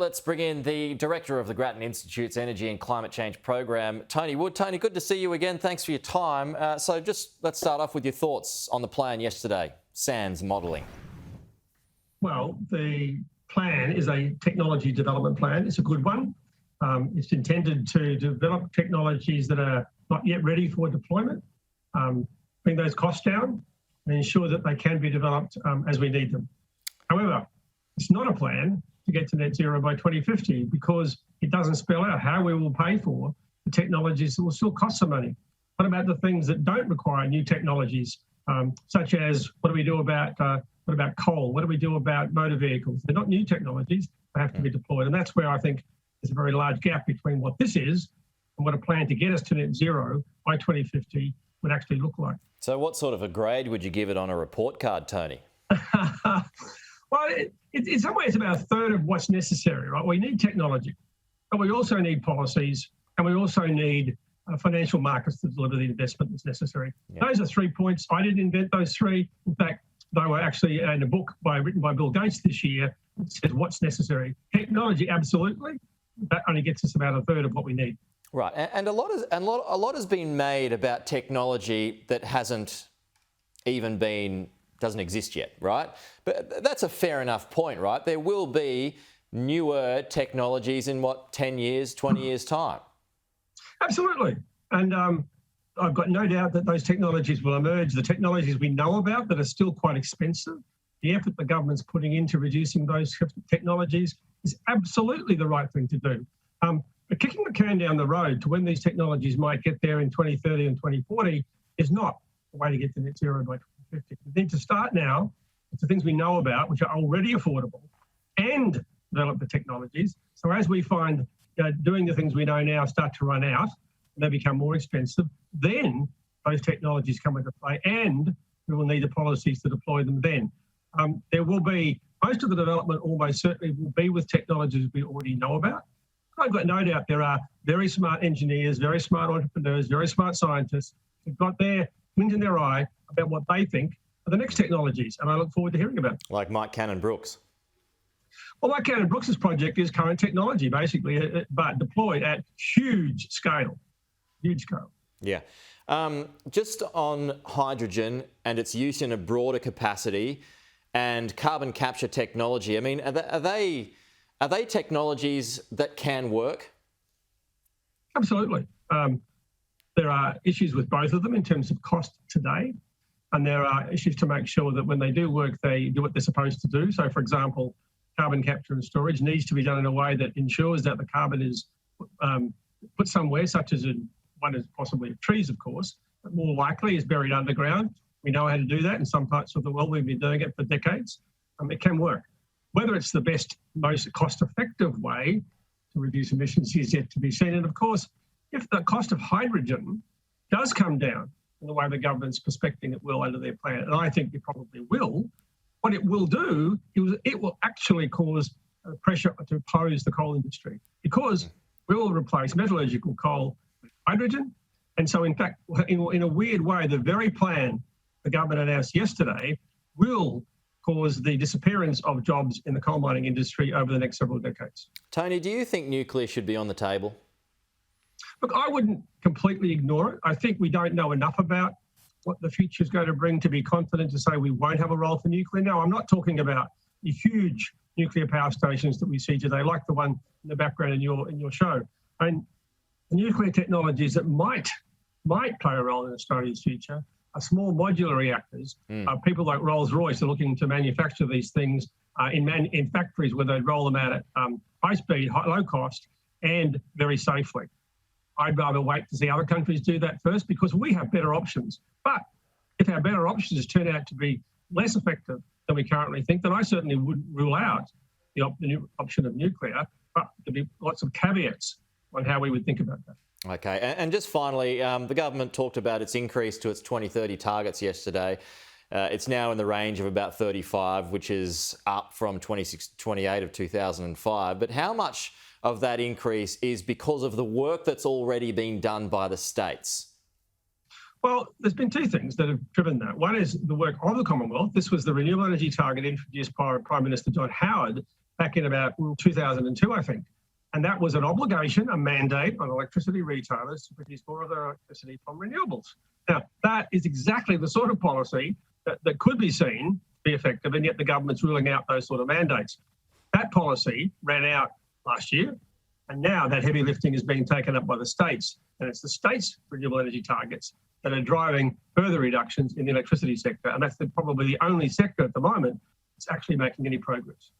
Let's bring in the director of the Grattan Institute's Energy and Climate Change Program, Tony Wood. Tony, good to see you again. Thanks for your time. So just let's start off with your thoughts on the plan yesterday, SANS modelling. Well, the plan is a technology development plan. It's a good one. It's intended to develop technologies that are not yet ready for deployment, bring those costs down and ensure that they can be developed as we need them. However, it's not a plan to get to net zero by 2050 because it doesn't spell out how we will pay for the technologies that will still cost some money. What about the things that don't require new technologies, such as what do we do about coal? What do we do about motor vehicles? They're not new technologies, they have to be deployed. And that's where I think there's a very large gap between what this is and what a plan to get us to net zero by 2050 would actually look like. So what sort of a grade would you give it on a report card, Tony? Well, in some ways, about a third of what's necessary, right? We need technology, but we also need policies, and we also need financial markets to deliver the investment that's necessary. Yeah. Those are 3 points. I didn't invent those three. In fact, they were actually in a book written by Bill Gates this year that says what's necessary. Technology, absolutely. That only gets us about a third of what we need. Right, and a lot has been made about technology that doesn't exist yet, right? But that's a fair enough point, right? There will be newer technologies in 10 years, 20 years time. Absolutely. And I've got no doubt that those technologies will emerge. The technologies we know about that are still quite expensive, the effort the government's putting into reducing those technologies is absolutely the right thing to do. But kicking the can down the road to when these technologies might get there in 2030 and 2040 is not the way to get to net zero by 2050. We need to start now with the things we know about, which are already affordable, and develop the technologies. So as we find doing the things we know now start to run out, and they become more expensive, then those technologies come into play, and we will need the policies to deploy them then. There will be, most of the development almost certainly will be with technologies we already know about. I've got no doubt there are very smart engineers, very smart entrepreneurs, very smart scientists who've got their wind in their eye about what they think are the next technologies, and I look forward to hearing about it. Like Mike Cannon-Brookes. Well, Mike Cannon-Brookes' project is current technology, basically, but deployed at huge scale. Yeah. Just on hydrogen and its use in a broader capacity and carbon capture technology, I mean, are they technologies that can work? Absolutely. There are issues with both of them in terms of cost today, and there are issues to make sure that when they do work, they do what they're supposed to do. So, for example, carbon capture and storage needs to be done in a way that ensures that the carbon is put somewhere, such as one is possibly trees, of course, but more likely is buried underground. We know how to do that in some parts of the world. We've been doing it for decades. It can work. Whether it's the best, most cost-effective way to reduce emissions is yet to be seen. And of course, if the cost of hydrogen does come down in the way the government's prospecting it will under their plan, and I think it probably will, what it will do is it will actually cause pressure to close the coal industry, because we will replace metallurgical coal with hydrogen. And so, in fact, in a weird way, the very plan the government announced yesterday will cause the disappearance of jobs in the coal mining industry over the next several decades. Tony, do you think nuclear should be on the table? Look, I wouldn't completely ignore it. I think we don't know enough about what the future is going to bring to be confident to say we won't have a role for nuclear. No, I'm not talking about the huge nuclear power stations that we see today, like the one in the background in your show. And the nuclear technologies that might play a role in Australia's future are small modular reactors. People like Rolls-Royce are looking to manufacture these things in factories where they roll them out at high speed, low cost, and very safely. I'd rather wait to see other countries do that first, because we have better options. But if our better options turn out to be less effective than we currently think, then I certainly wouldn't rule out the option of nuclear, but there'd be lots of caveats on how we would think about that. Okay, and just finally, the government talked about its increase to its 2030 targets yesterday. It's now in the range of about 35, which is up from 28 of 2005. But how much of that increase is because of the work that's already been done by the states? Well, there's been two things that have driven that. One is the work of the Commonwealth. This was the renewable energy target introduced by Prime Minister John Howard back in about 2002, I think. And that was an obligation, a mandate on electricity retailers to produce more of their electricity from renewables. Now, that is exactly the sort of policy that could be seen to be effective, and yet the government's ruling out those sort of mandates. That policy ran out last year, and now that heavy lifting is being taken up by the states, and it's the states' renewable energy targets that are driving further reductions in the electricity sector, and that's probably the only sector at the moment that's actually making any progress.